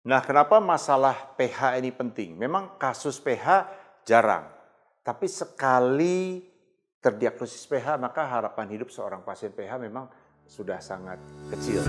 Nah, kenapa masalah pH ini penting? Memang kasus pH jarang, tapi sekali terdiagnosis pH, maka harapan hidup seorang pasien pH memang sudah sangat kecil.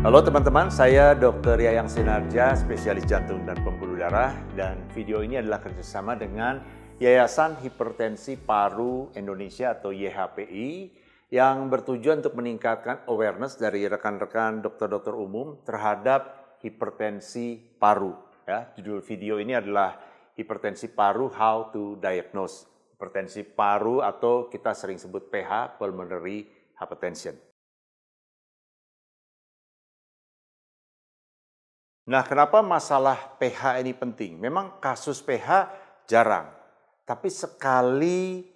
Halo teman-teman, saya Dr. Yayang Sinarja, spesialis jantung dan pembuluh darah, dan video ini adalah kerjasama dengan Yayasan Hipertensi Paru Indonesia atau YHPI yang bertujuan untuk meningkatkan awareness dari rekan-rekan dokter-dokter umum terhadap hipertensi paru. Ya, judul video ini adalah Hipertensi Paru How to Diagnose. Hipertensi paru atau kita sering sebut PH, Pulmonary Hypertension. Nah, kenapa masalah pH ini penting? Memang kasus pH jarang, tapi sekali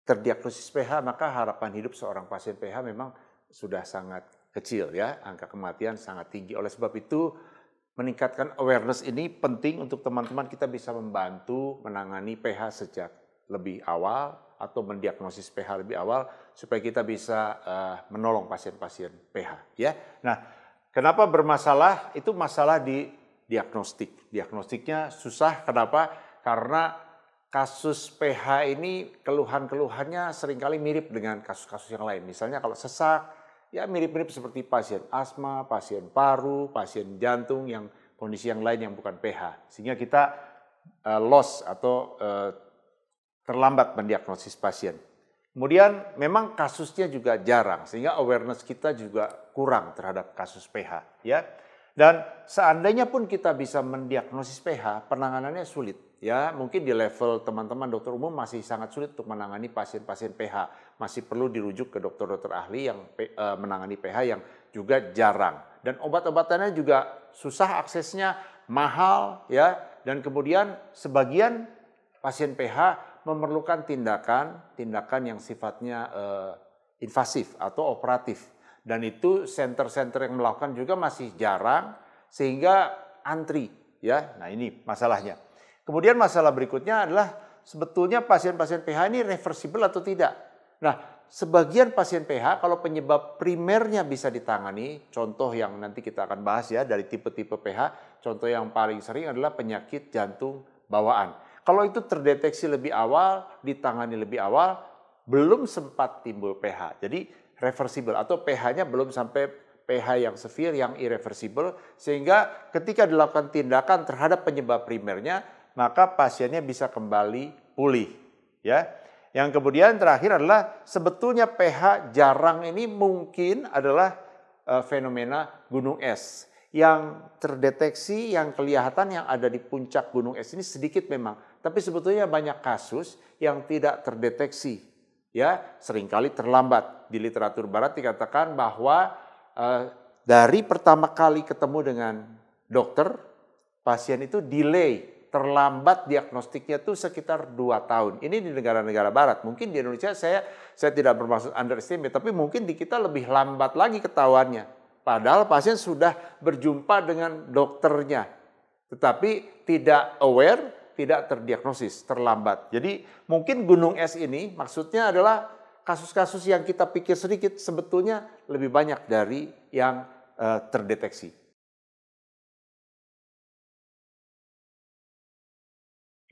terdiagnosis pH, maka harapan hidup seorang pasien pH memang sudah sangat kecil ya, angka kematian sangat tinggi. Oleh sebab itu, meningkatkan awareness ini penting untuk teman-teman kita bisa membantu menangani pH sejak lebih awal atau mendiagnosis pH lebih awal supaya kita bisa menolong pasien-pasien pH ya. Nah, kenapa bermasalah? Itu masalah di diagnostik. Diagnostiknya susah, kenapa? Karena kasus pH ini keluhan-keluhannya seringkali mirip dengan kasus-kasus yang lain. Misalnya kalau sesak, ya mirip-mirip seperti pasien asma, pasien paru, pasien jantung, yang kondisi yang lain yang bukan pH. Sehingga kita loss atau terlambat mendiagnosis pasien. Kemudian memang kasusnya juga jarang, sehingga awareness kita juga kurang terhadap kasus pH. Ya. Dan seandainya pun kita bisa mendiagnosis pH, penanganannya sulit. Ya, mungkin di level teman-teman dokter umum masih sangat sulit untuk menangani pasien-pasien pH. Masih perlu dirujuk ke dokter-dokter ahli yang menangani pH yang juga jarang. Dan obat-obatannya juga susah aksesnya, mahal, ya. Dan kemudian sebagian pasien pH memerlukan tindakan yang sifatnya invasif atau operatif. Dan itu center-center yang melakukan juga masih jarang sehingga antri ya. Nah, ini masalahnya. Kemudian masalah berikutnya adalah sebetulnya pasien-pasien pH ini reversible atau tidak. Nah, sebagian pasien pH kalau penyebab primernya bisa ditangani, contoh yang nanti kita akan bahas ya dari tipe-tipe pH, contoh yang paling sering adalah penyakit jantung bawaan. Kalau itu terdeteksi lebih awal, ditangani lebih awal, belum sempat timbul pH. Jadi reversible atau pH-nya belum sampai pH yang severe, yang irreversible, sehingga ketika dilakukan tindakan terhadap penyebab primernya, maka pasiennya bisa kembali pulih. Ya. Yang kemudian terakhir adalah sebetulnya pH jarang ini mungkin adalah fenomena gunung es. Yang terdeteksi, yang kelihatan yang ada di puncak gunung es ini sedikit memang. Tapi sebetulnya banyak kasus yang tidak terdeteksi. Ya, seringkali terlambat. Di literatur barat dikatakan bahwa dari pertama kali ketemu dengan dokter, pasien itu delay, terlambat diagnostiknya itu sekitar 2 tahun. Ini di negara-negara barat. Mungkin di Indonesia saya tidak bermaksud underestimate, tapi mungkin di kita lebih lambat lagi ketahuannya. Padahal pasien sudah berjumpa dengan dokternya, tetapi tidak aware, tidak terdiagnosis, terlambat. Jadi mungkin gunung es ini maksudnya adalah kasus-kasus yang kita pikir sedikit sebetulnya lebih banyak dari yang terdeteksi.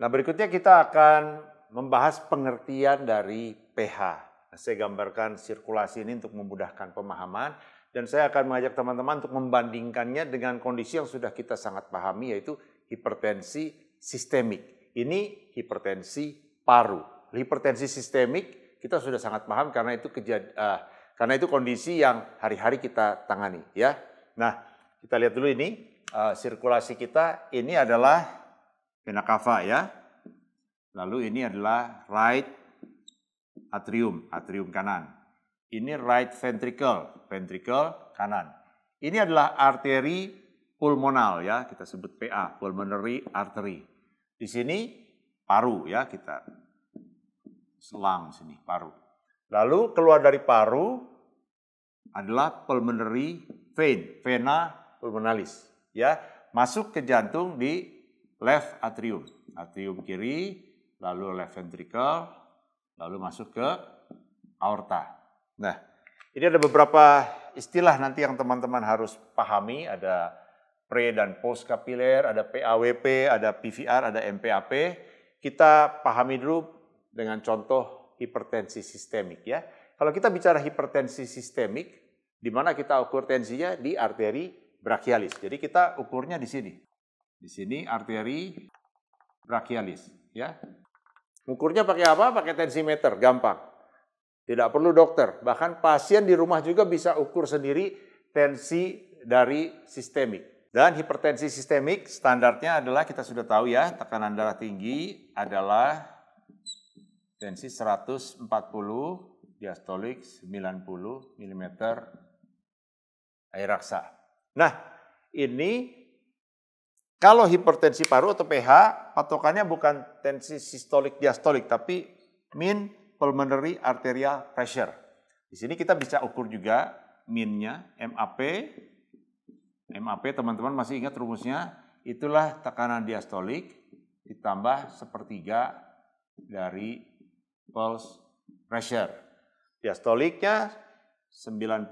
Nah, berikutnya kita akan membahas pengertian dari pH. Saya gambarkan sirkulasi ini untuk memudahkan pemahaman. Dan saya akan mengajak teman-teman untuk membandingkannya dengan kondisi yang sudah kita sangat pahami, yaitu hipertensi sistemik. Ini hipertensi paru. Hipertensi sistemik kita sudah sangat paham karena itu kondisi yang hari-hari kita tangani. Ya. Nah, kita lihat dulu ini sirkulasi kita. Ini adalah vena cava ya. Lalu ini adalah right atrium, atrium kanan. Ini right ventricle, ventricle kanan. Ini adalah arteri pulmonal ya, kita sebut PA, pulmonary artery. Di sini paru ya, kita selang sini paru. Lalu keluar dari paru adalah pulmonary vein, vena pulmonalis ya, masuk ke jantung di left atrium, atrium kiri, lalu left ventricle, lalu masuk ke aorta. Nah, ini ada beberapa istilah nanti yang teman-teman harus pahami, ada pre dan post kapiler, ada PAWP, ada PVR, ada MPAP. Kita pahami dulu dengan contoh hipertensi sistemik ya. Kalau kita bicara hipertensi sistemik, di mana kita ukur tensinya di arteri brachialis. Jadi kita ukurnya di sini. Di sini arteri brachialis ya. Ukurnya pakai apa? Pakai tensimeter, gampang. Tidak perlu dokter. Bahkan pasien di rumah juga bisa ukur sendiri tensi dari sistemik. Dan hipertensi sistemik standarnya adalah kita sudah tahu ya, tekanan darah tinggi adalah tensi 140, diastolik 90 mm air raksa. Nah, ini kalau hipertensi paru atau PH, patokannya bukan tensi sistolik diastolik, tapi mean pulmonary arterial pressure. Di sini kita bisa ukur juga mean-nya, MAP. MAP teman-teman masih ingat rumusnya? Itulah tekanan diastolik ditambah sepertiga dari pulse pressure. Diastoliknya 90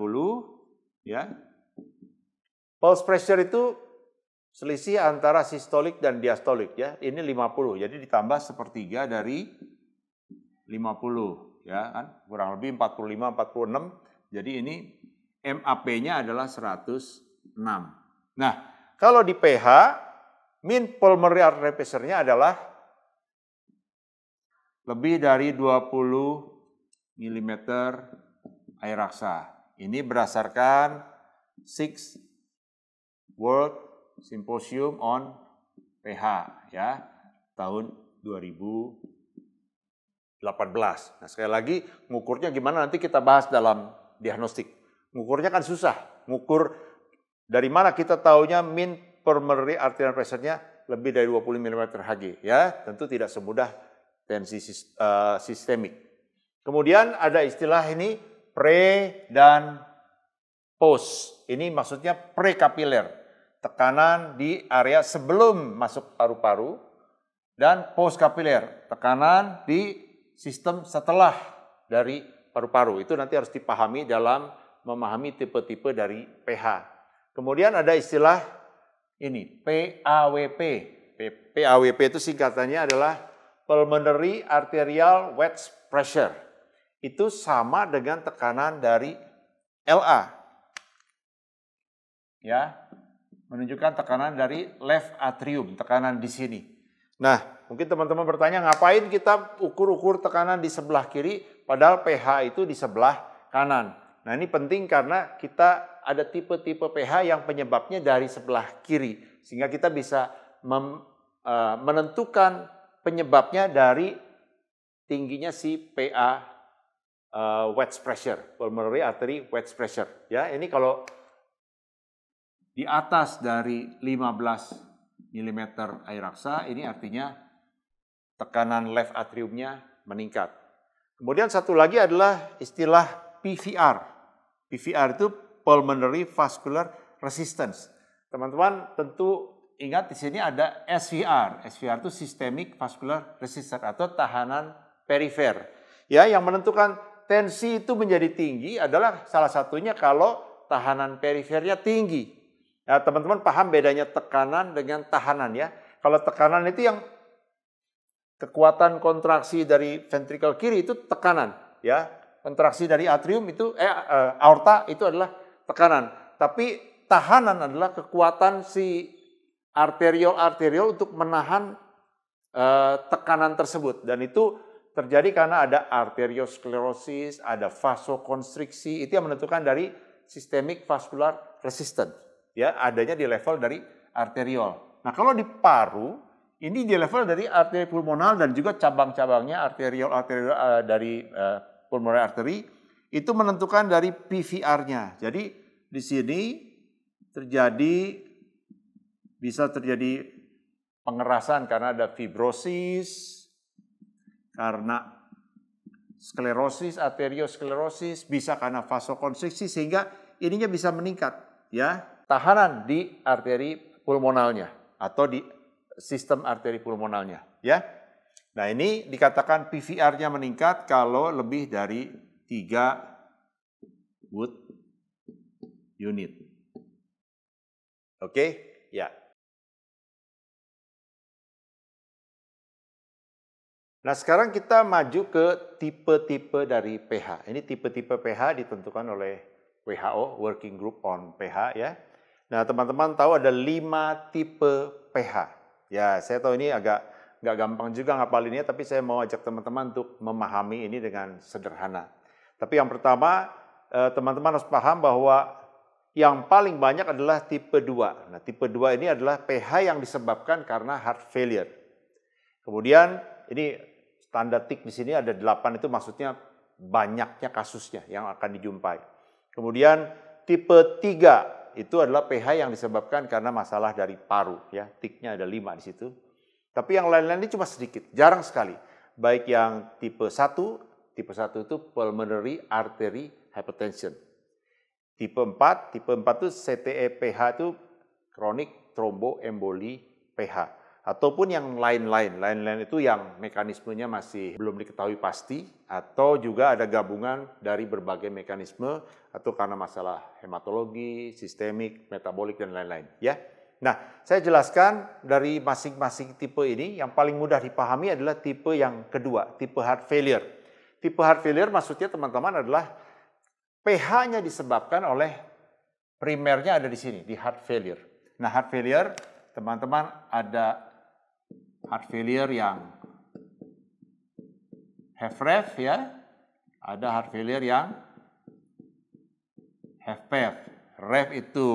ya. Pulse pressure itu selisih antara sistolik dan diastolik ya. Ini 50. Jadi ditambah sepertiga dari 50 ya kan. Kurang lebih 45 46. Jadi ini MAP-nya adalah 106. Nah, kalau di PH mean pulmonary artery pressure-nya adalah lebih dari 20 mm air raksa. Ini berdasarkan 6 World Symposium on PH ya tahun 2018. Nah, sekali lagi ngukurnya gimana nanti kita bahas dalam diagnostik. Ngukurnya kan susah. Ngukur dari mana kita taunya mean pulmonary arterial pressure-nya lebih dari 20 mm Hg ya. Tentu tidak semudah tensi sistemik. Kemudian ada istilah ini pre dan post. Ini maksudnya prekapiler. Tekanan di area sebelum masuk paru-paru dan post kapiler. Tekanan di sistem setelah dari paru-paru. Itu nanti harus dipahami dalam memahami tipe-tipe dari PH. Kemudian ada istilah ini, PAWP. PAWP itu singkatannya adalah Pulmonary Arterial Wedge Pressure. Itu sama dengan tekanan dari LA. Ya, menunjukkan tekanan dari left atrium, tekanan di sini. Nah, mungkin teman-teman bertanya, ngapain kita ukur-ukur tekanan di sebelah kiri, padahal pH itu di sebelah kanan. Nah, ini penting karena kita ada tipe-tipe pH yang penyebabnya dari sebelah kiri. Sehingga kita bisa menentukan penyebabnya dari tingginya si PA wedge pressure, pulmonary artery wedge pressure. Ya, ini kalau di atas dari 15 mm air raksa, ini artinya tekanan left atriumnya meningkat. Kemudian satu lagi adalah istilah PVR. PVR itu Pulmonary Vascular Resistance. Teman-teman tentu ingat di sini ada SVR. SVR itu Systemic Vascular Resistance atau tahanan perifer. Ya, yang menentukan tensi itu menjadi tinggi adalah salah satunya kalau tahanan perifernya tinggi. Nah, teman-teman paham bedanya tekanan dengan tahanan ya. Kalau tekanan itu yang kekuatan kontraksi dari ventrikel kiri itu tekanan ya. Kontraksi dari atrium itu aorta itu adalah tekanan. Tapi tahanan adalah kekuatan si arteriol untuk menahan tekanan tersebut. Dan itu terjadi karena ada arteriosklerosis, ada vasokonstriksi, itu yang menentukan dari systemic vascular resistance. Ya, adanya di level dari arteriol. Nah, kalau di paru, ini di level dari arteri pulmonal dan juga cabang-cabangnya arteriol dari pulmonary artery, itu menentukan dari PVR-nya. Jadi di sini bisa terjadi pengerasan karena ada fibrosis, karena sklerosis, arteriosklerosis, bisa karena vasokonstriksi sehingga ininya bisa meningkat ya, tahanan di arteri pulmonalnya atau di sistem arteri pulmonalnya ya. Nah, ini dikatakan PVR-nya meningkat kalau lebih dari 3 Wood unit. Oke, ya. Nah, sekarang kita maju ke tipe-tipe dari pH. Ini tipe-tipe pH ditentukan oleh WHO, Working Group on pH ya. Nah, teman-teman tahu ada 5 tipe pH. Ya, saya tahu ini agak nggak gampang juga ngapalinnya, tapi saya mau ajak teman-teman untuk memahami ini dengan sederhana. Tapi yang pertama, teman-teman harus paham bahwa yang paling banyak adalah tipe 2. Nah, tipe 2 ini adalah pH yang disebabkan karena heart failure. Kemudian ini tanda tik di sini ada 8, itu maksudnya banyaknya kasusnya yang akan dijumpai. Kemudian tipe 3 itu adalah pH yang disebabkan karena masalah dari paru ya. Tiknya ada 5 di situ. Tapi yang lain-lain ini cuma sedikit, jarang sekali. Baik yang tipe 1 itu pulmonary artery hypertension. Tipe 4 itu CTE-PH itu chronic thromboemboli pH. Ataupun yang lain-lain. Lain-lain itu yang mekanismenya masih belum diketahui pasti, atau juga ada gabungan dari berbagai mekanisme, atau karena masalah hematologi, sistemik, metabolik, dan lain-lain. Ya. Nah, saya jelaskan dari masing-masing tipe ini, yang paling mudah dipahami adalah tipe yang kedua, tipe heart failure. Tipe heart failure maksudnya teman-teman adalah pH-nya disebabkan oleh primernya ada di sini, di heart failure. Nah, heart failure, teman-teman ada heart failure yang HFrEF ya, ada heart failure yang HFpEF. REF itu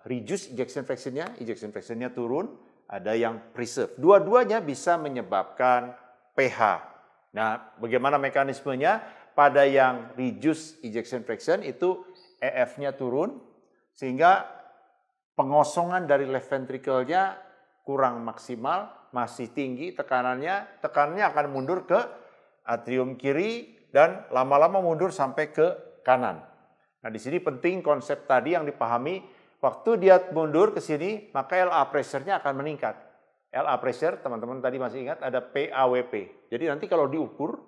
reduce ejection fraction-nya turun, ada yang preserve. Dua-duanya bisa menyebabkan pH. Nah, bagaimana mekanismenya? Pada yang reduce ejection fraction itu EF-nya turun, sehingga pengosongan dari left ventricle-nya kurang maksimal, masih tinggi tekanannya akan mundur ke atrium kiri dan lama-lama mundur sampai ke kanan. Nah, di sini penting konsep tadi yang dipahami, waktu dia mundur ke sini, maka LA pressure-nya akan meningkat. LA pressure, teman-teman tadi masih ingat ada PAWP. Jadi nanti kalau diukur,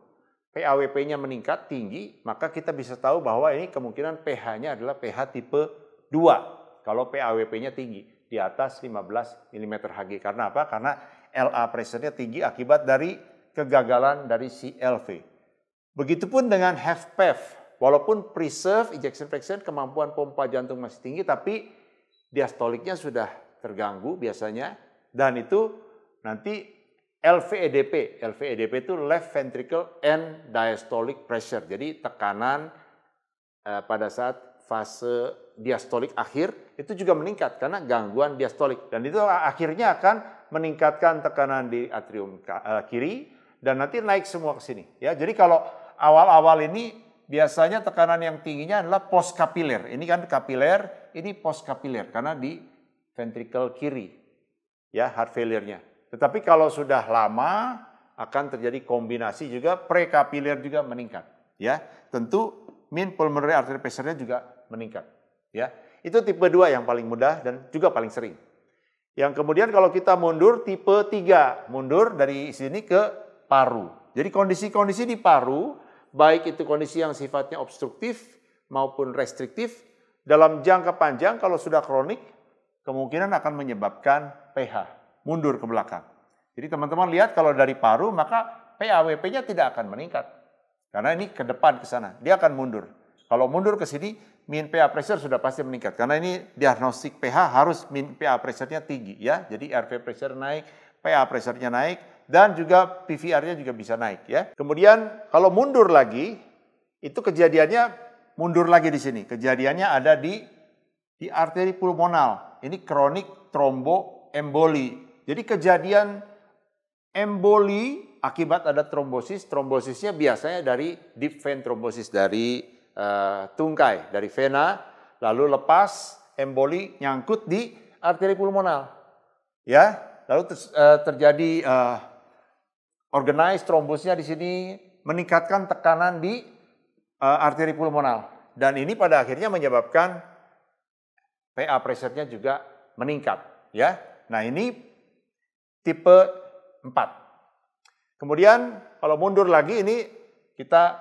PAWP-nya meningkat tinggi, maka kita bisa tahu bahwa ini kemungkinan pH-nya adalah pH tipe 2. Kalau PAWP-nya tinggi, di atas 15 mm Hg. Karena apa? Karena LA pressure-nya tinggi akibat dari kegagalan dari si LV. Begitupun dengan HFpEF. Walaupun preserve ejection fraction, kemampuan pompa jantung masih tinggi, tapi diastoliknya sudah terganggu biasanya. Dan itu nanti LVEDP. LVEDP itu left ventricle end diastolic pressure. Jadi tekanan pada saat fase diastolik akhir itu juga meningkat karena gangguan diastolik, dan itu akhirnya akan meningkatkan tekanan di atrium kiri dan nanti naik semua ke sini ya. Jadi kalau awal-awal ini biasanya tekanan yang tingginya adalah post kapiler. Ini kan kapiler, ini post kapiler karena di ventricle kiri ya heart failure-nya. Tetapi kalau sudah lama akan terjadi kombinasi juga prekapiler juga meningkat ya. Tentu mean pulmonary artery pressure-nya juga meningkat. Ya, itu tipe 2 yang paling mudah dan juga paling sering. Yang kemudian kalau kita mundur tipe 3, mundur dari sini ke paru. Jadi kondisi-kondisi di paru, baik itu kondisi yang sifatnya obstruktif maupun restriktif, dalam jangka panjang kalau sudah kronik, kemungkinan akan menyebabkan pH, mundur ke belakang. Jadi teman-teman lihat kalau dari paru, maka PAWP-nya tidak akan meningkat. Karena ini ke depan ke sana, dia akan mundur. Kalau mundur ke sini, mean PA pressure sudah pasti meningkat. Karena ini diagnostik pH harus mean PA pressure-nya tinggi ya. Jadi RV pressure naik, PA pressure-nya naik, dan juga PVR-nya juga bisa naik ya. Kemudian kalau mundur lagi, itu kejadiannya mundur lagi di sini. Kejadiannya ada di arteri pulmonal. Ini chronic thromboemboli. Jadi kejadian emboli akibat ada trombosis. Trombosisnya biasanya dari deep vein thrombosis, dari tungkai, dari vena, lalu lepas emboli nyangkut di arteri pulmonal. Ya, lalu terjadi organized trombosisnya di sini meningkatkan tekanan di arteri pulmonal. Dan ini pada akhirnya menyebabkan PA pressure-nya juga meningkat, ya. Nah, ini tipe 4. Kemudian kalau mundur lagi ini kita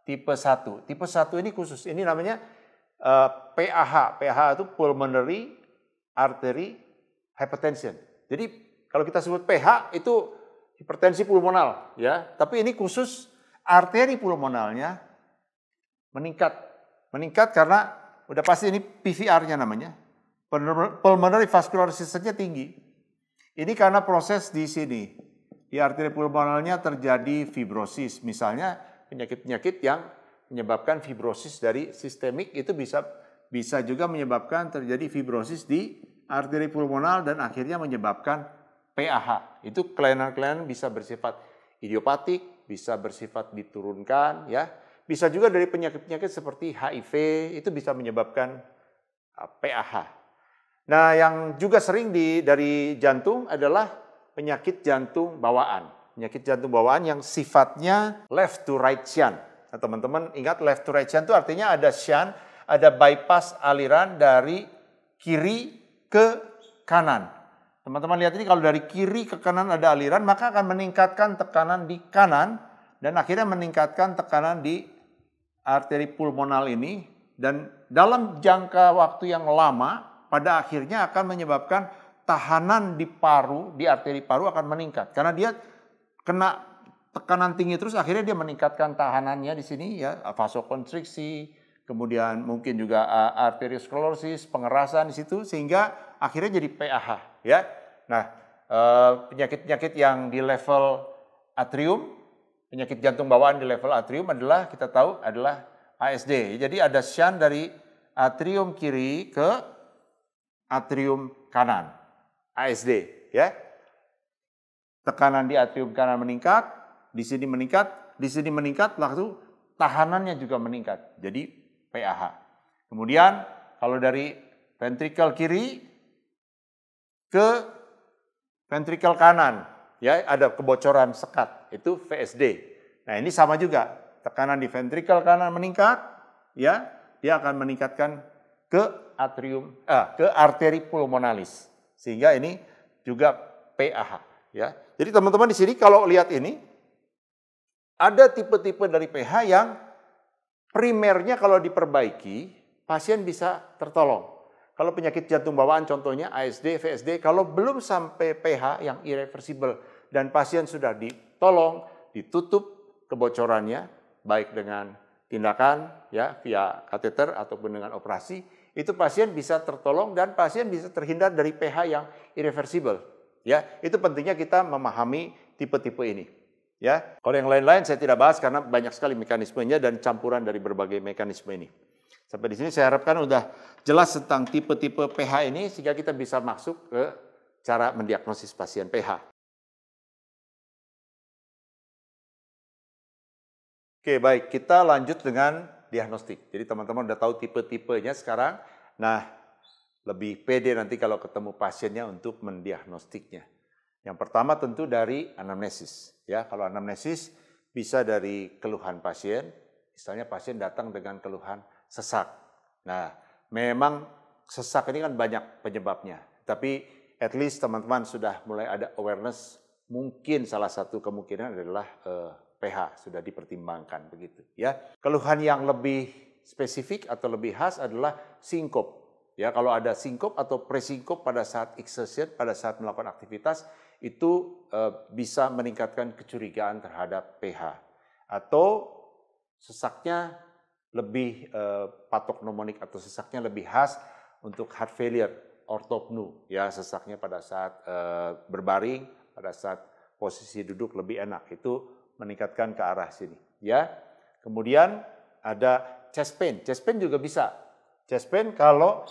tipe 1. Tipe 1 ini khusus, ini namanya PAH. PAH itu pulmonary artery hypertension. Jadi kalau kita sebut PH itu hipertensi pulmonal, ya. Tapi ini khusus arteri pulmonalnya meningkat. Meningkat karena udah pasti ini PVR-nya namanya. Pulmonary vascular resistance-nya tinggi. Ini karena proses di sini. Di arteri pulmonalnya terjadi fibrosis. Misalnya penyakit-penyakit yang menyebabkan fibrosis dari sistemik itu bisa juga menyebabkan terjadi fibrosis di arteri pulmonal dan akhirnya menyebabkan PAH. Itu kelainan-kelainan bisa bersifat idiopatik, bisa bersifat diturunkan, ya. Bisa juga dari penyakit-penyakit seperti HIV, itu bisa menyebabkan PAH. Nah, yang juga sering dari jantung adalah penyakit jantung bawaan. Penyakit jantung bawaan yang sifatnya left to right shunt. Nah, teman-teman ingat left to right shunt itu artinya ada shunt, ada bypass aliran dari kiri ke kanan. Teman-teman lihat ini kalau dari kiri ke kanan ada aliran, maka akan meningkatkan tekanan di kanan dan akhirnya meningkatkan tekanan di arteri pulmonal ini. Dan dalam jangka waktu yang lama, pada akhirnya akan menyebabkan tahanan di paru, di arteri paru akan meningkat. Karena dia kena tekanan tinggi terus, akhirnya dia meningkatkan tahanannya di sini, ya, vasokonstriksi, kemudian mungkin juga arteriosklerosis, pengerasan di situ, sehingga akhirnya jadi PAH, ya. Nah, penyakit-penyakit yang di level atrium, penyakit jantung bawaan di level atrium adalah, kita tahu adalah ASD. Jadi ada shunt dari atrium kiri ke atrium kanan, ASD, ya. Tekanan di atrium kanan meningkat, di sini meningkat, lalu tahanannya juga meningkat, jadi PAH. Kemudian kalau dari ventrikel kiri ke ventrikel kanan, ya, ada kebocoran sekat, itu VSD. Nah, ini sama juga, tekanan di ventrikel kanan meningkat, ya, dia akan meningkatkan ke arteri pulmonalis, sehingga ini juga PAH, ya. Jadi teman-teman di sini kalau lihat ini ada tipe-tipe dari PH yang primernya kalau diperbaiki pasien bisa tertolong. Kalau penyakit jantung bawaan contohnya ASD, VSD, kalau belum sampai PH yang irreversible dan pasien sudah ditolong, ditutup kebocorannya baik dengan tindakan, ya, via kateter ataupun dengan operasi, itu pasien bisa tertolong dan pasien bisa terhindar dari PH yang irreversible, ya. Itu pentingnya kita memahami tipe-tipe ini, ya. Kalau yang lain-lain saya tidak bahas karena banyak sekali mekanismenya dan campuran dari berbagai mekanisme ini. Sampai di sini saya harapkan udah jelas tentang tipe-tipe PH ini sehingga kita bisa masuk ke cara mendiagnosis pasien PH. Oke, baik, kita lanjut dengan diagnostik. Jadi teman-teman udah tahu tipe-tipenya sekarang. Nah, lebih pede nanti kalau ketemu pasiennya untuk mendiagnostiknya. Yang pertama tentu dari anamnesis. Ya, kalau anamnesis bisa dari keluhan pasien. Misalnya pasien datang dengan keluhan sesak. Nah, memang sesak ini kan banyak penyebabnya. Tapi at least teman-teman sudah mulai ada awareness. Mungkin salah satu kemungkinan adalah PH sudah dipertimbangkan begitu, ya. Keluhan yang lebih spesifik atau lebih khas adalah sinkop. Ya, kalau ada sinkop atau presinkop pada saat exertion, pada saat melakukan aktivitas itu bisa meningkatkan kecurigaan terhadap PH. Atau sesaknya lebih patognomonik atau sesaknya lebih khas untuk heart failure, ortopnu, ya, sesaknya pada saat berbaring, pada saat posisi duduk lebih enak, itu meningkatkan ke arah sini, ya. Kemudian ada chest pain. Chest pain juga bisa. Chest pain kalau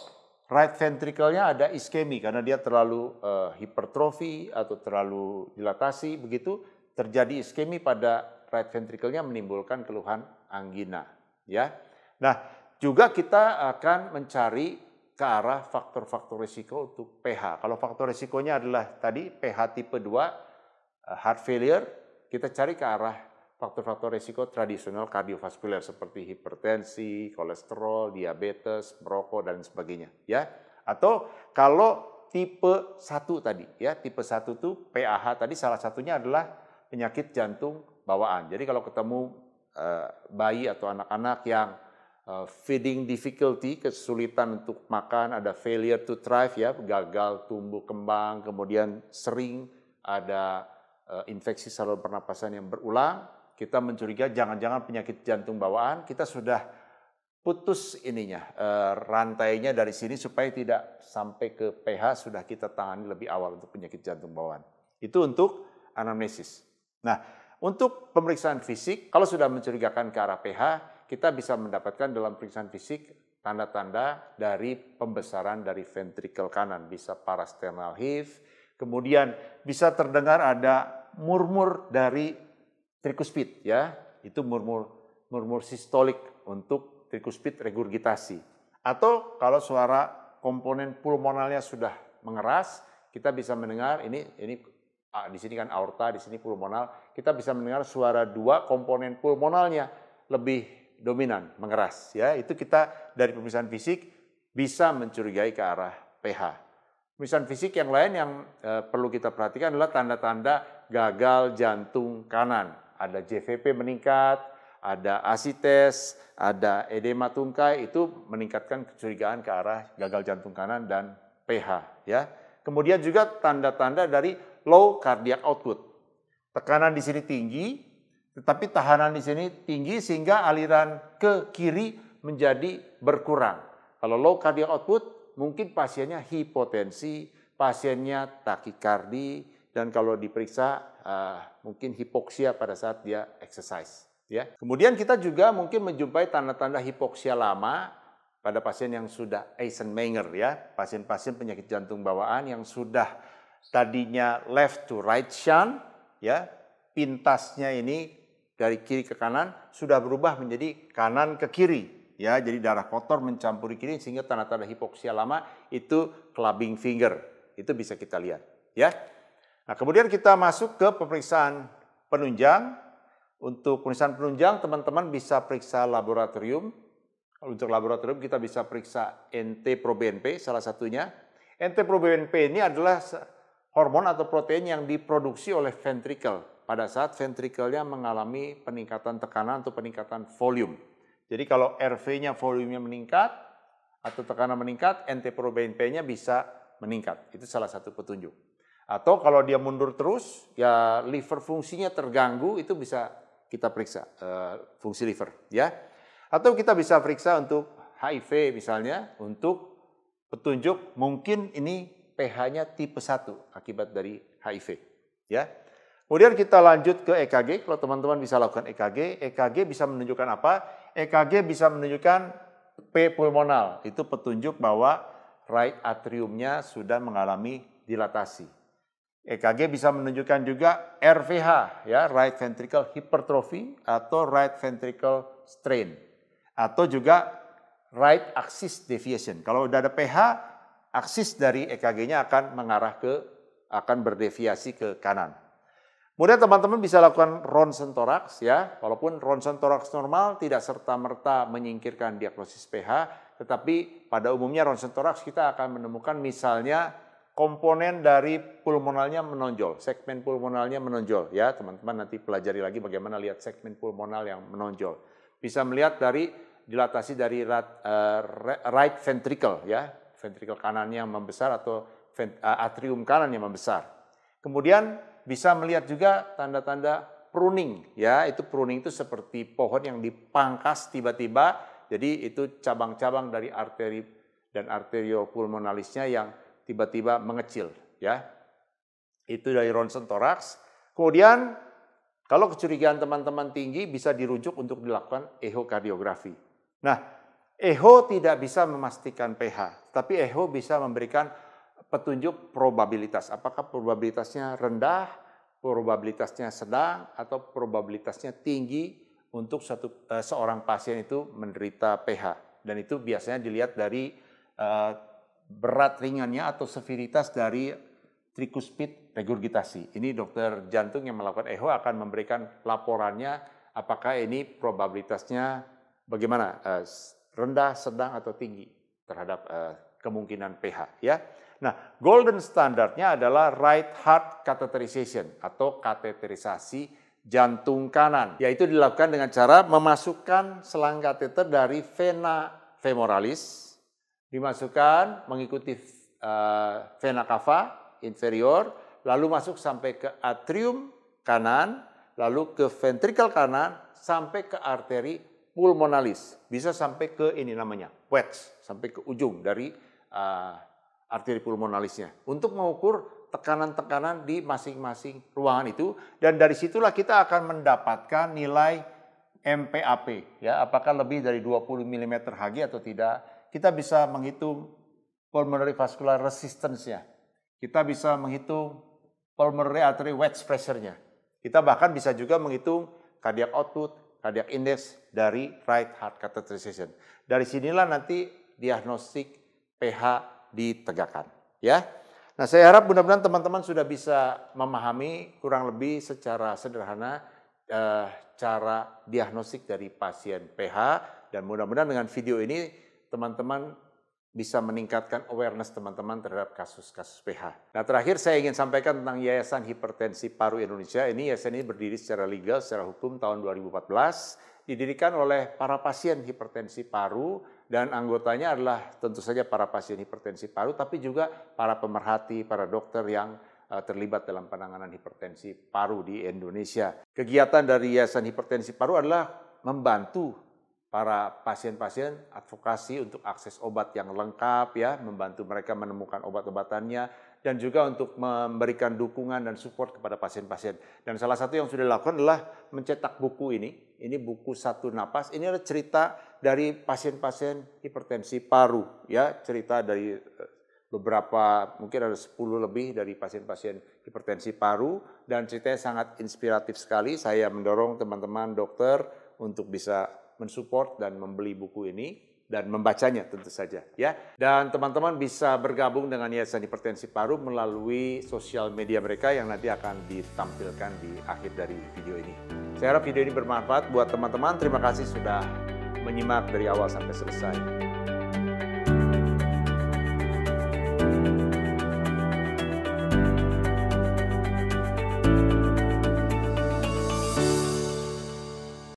right ventricle-nya ada iskemi karena dia terlalu hipertrofi atau terlalu dilatasi, begitu terjadi iskemi pada right ventricle-nya menimbulkan keluhan angina, ya. Nah, juga kita akan mencari ke arah faktor-faktor risiko untuk PH. Kalau faktor risikonya adalah tadi PH tipe 2, heart failure, kita cari ke arah faktor-faktor risiko tradisional kardiovaskuler seperti hipertensi, kolesterol, diabetes, merokok dan sebagainya, ya. Atau kalau tipe 1 tadi, ya, tipe 1 itu PAH tadi salah satunya adalah penyakit jantung bawaan. Jadi kalau ketemu bayi atau anak-anak yang feeding difficulty, kesulitan untuk makan, ada failure to thrive ya, gagal tumbuh kembang, kemudian sering ada infeksi saluran pernapasan yang berulang, kita mencurigai jangan-jangan penyakit jantung bawaan, kita sudah putus ininya, rantainya dari sini supaya tidak sampai ke pH, sudah kita tangani lebih awal untuk penyakit jantung bawaan. Itu untuk anamnesis. Nah, untuk pemeriksaan fisik, kalau sudah mencurigakan ke arah pH, kita bisa mendapatkan dalam pemeriksaan fisik tanda-tanda dari pembesaran dari ventrikel kanan, bisa parasternal heave, kemudian bisa terdengar ada murmur dari trikuspid ya, itu murmur sistolik untuk trikuspid regurgitasi. Atau kalau suara komponen pulmonalnya sudah mengeras, kita bisa mendengar ini di sini kan aorta, di sini pulmonal, kita bisa mendengar suara dua komponen pulmonalnya lebih dominan, mengeras ya. Itu kita dari pemeriksaan fisik bisa mencurigai ke arah pH. Pemeriksaan fisik yang lain yang perlu kita perhatikan adalah tanda-tanda gagal jantung kanan. Ada JVP meningkat, ada asites, ada edema tungkai, itu meningkatkan kecurigaan ke arah gagal jantung kanan dan pH ya. Kemudian juga tanda-tanda dari low cardiac output. Tekanan di sini tinggi, tetapi tahanan di sini tinggi sehingga aliran ke kiri menjadi berkurang. Kalau low cardiac output, mungkin pasiennya hipotensi, pasiennya takikardi, dan kalau diperiksa mungkin hipoksia pada saat dia exercise. Ya. Kemudian kita juga mungkin menjumpai tanda-tanda hipoksia lama pada pasien yang sudah Eisenmenger ya, pasien-pasien penyakit jantung bawaan yang sudah tadinya left to right shunt ya, pintasnya ini dari kiri ke kanan sudah berubah menjadi kanan ke kiri ya, jadi darah kotor mencampuri kiri sehingga tanda-tanda hipoksia lama itu clubbing finger, itu bisa kita lihat ya. Nah, kemudian kita masuk ke pemeriksaan penunjang. Untuk pemeriksaan penunjang teman-teman bisa periksa laboratorium. Untuk laboratorium kita bisa periksa NT-proBNP salah satunya. NT-proBNP ini adalah hormon atau protein yang diproduksi oleh ventricle pada saat ventrikelnya mengalami peningkatan tekanan atau peningkatan volume. Jadi kalau RV-nya volumenya meningkat atau tekanan meningkat, NT-proBNP-nya bisa meningkat. Itu salah satu petunjuk. Atau kalau dia mundur terus, ya liver fungsinya terganggu, itu bisa kita periksa fungsi liver, ya. Atau kita bisa periksa untuk HIV misalnya, untuk petunjuk mungkin ini pH-nya tipe 1 akibat dari HIV, ya. Kemudian kita lanjut ke EKG, kalau teman-teman bisa lakukan EKG. EKG bisa menunjukkan apa? EKG bisa menunjukkan P pulmonal, itu petunjuk bahwa right atriumnya sudah mengalami dilatasi. EKG bisa menunjukkan juga RVH, ya, right ventricle hypertrophy atau right ventricle strain, atau juga right axis deviation. Kalau udah ada pH, aksis dari EKG-nya akan berdeviasi ke kanan. Kemudian teman-teman bisa lakukan ronsen toraks, ya, walaupun ronsen toraks normal tidak serta-merta menyingkirkan diagnosis pH, tetapi pada umumnya ronsen toraks kita akan menemukan misalnya komponen dari pulmonalnya menonjol, segmen pulmonalnya menonjol, ya teman-teman nanti pelajari lagi bagaimana lihat segmen pulmonal yang menonjol. Bisa melihat dari dilatasi dari right ventricle, ya, ventricle kanannya membesar atau atrium kanan yang membesar. Kemudian bisa melihat juga tanda-tanda pruning, ya, itu pruning itu seperti pohon yang dipangkas tiba-tiba, jadi itu cabang-cabang dari arteri dan arteriopulmonalisnya yang tiba-tiba mengecil, ya. Itu dari ronsen toraks. Kemudian kalau kecurigaan teman-teman tinggi bisa dirujuk untuk dilakukan ehokardiografi. Nah, eho tidak bisa memastikan pH, tapi eho bisa memberikan petunjuk probabilitas. Apakah probabilitasnya rendah, probabilitasnya sedang, atau probabilitasnya tinggi untuk seorang pasien itu menderita pH. Dan itu biasanya dilihat dari berat ringannya atau severitas dari trikuspid regurgitasi. Ini dokter jantung yang melakukan eho akan memberikan laporannya apakah ini probabilitasnya bagaimana, rendah, sedang atau tinggi terhadap kemungkinan pH, ya. Nah, golden standardnya adalah right heart catheterization atau kateterisasi jantung kanan, yaitu dilakukan dengan cara memasukkan selang kateter dari vena femoralis, dimasukkan mengikuti vena cava inferior, lalu masuk sampai ke atrium kanan, lalu ke ventrikel kanan, sampai ke arteri pulmonalis. Bisa sampai ke ini namanya, wedge, sampai ke ujung dari arteri pulmonalisnya. Untuk mengukur tekanan-tekanan di masing-masing ruangan itu, dan dari situlah kita akan mendapatkan nilai MPAP, ya, apakah lebih dari 20 mm Hg atau tidak. Kita bisa menghitung pulmonary vascular resistance-nya. Kita bisa menghitung pulmonary artery wedge pressure-nya. Kita bahkan bisa juga menghitung cardiac output, cardiac index dari right heart catheterization. Dari sinilah nanti diagnostik PH ditegakkan, ya. Nah, saya harap mudah-mudahan teman-teman sudah bisa memahami kurang lebih secara sederhana cara diagnostik dari pasien PH, dan mudah-mudahan dengan video ini teman-teman bisa meningkatkan awareness teman-teman terhadap kasus-kasus PH. Nah, terakhir saya ingin sampaikan tentang Yayasan Hipertensi Paru Indonesia. Yayasan ini berdiri secara legal, secara hukum tahun 2014, didirikan oleh para pasien hipertensi paru, dan anggotanya adalah tentu saja para pasien hipertensi paru, tapi juga para pemerhati, para dokter yang terlibat dalam penanganan hipertensi paru di Indonesia. Kegiatan dari Yayasan Hipertensi Paru adalah membantu para pasien-pasien advokasi untuk akses obat yang lengkap, ya, membantu mereka menemukan obat-obatannya, dan juga untuk memberikan dukungan dan support kepada pasien-pasien. Dan salah satu yang sudah dilakukan adalah mencetak buku ini. Ini buku Satu Napas. Ini adalah cerita dari pasien-pasien hipertensi paru, ya, cerita dari beberapa, mungkin ada 10 lebih dari pasien-pasien hipertensi paru, dan ceritanya sangat inspiratif sekali. Saya mendorong teman-teman dokter untuk bisa mensupport dan membeli buku ini dan membacanya tentu saja, ya. Dan teman-teman bisa bergabung dengan Yayasan Hipertensi Paru melalui sosial media mereka yang nanti akan ditampilkan di akhir dari video ini. Saya harap video ini bermanfaat buat teman-teman. Terima kasih sudah menyimak dari awal sampai selesai.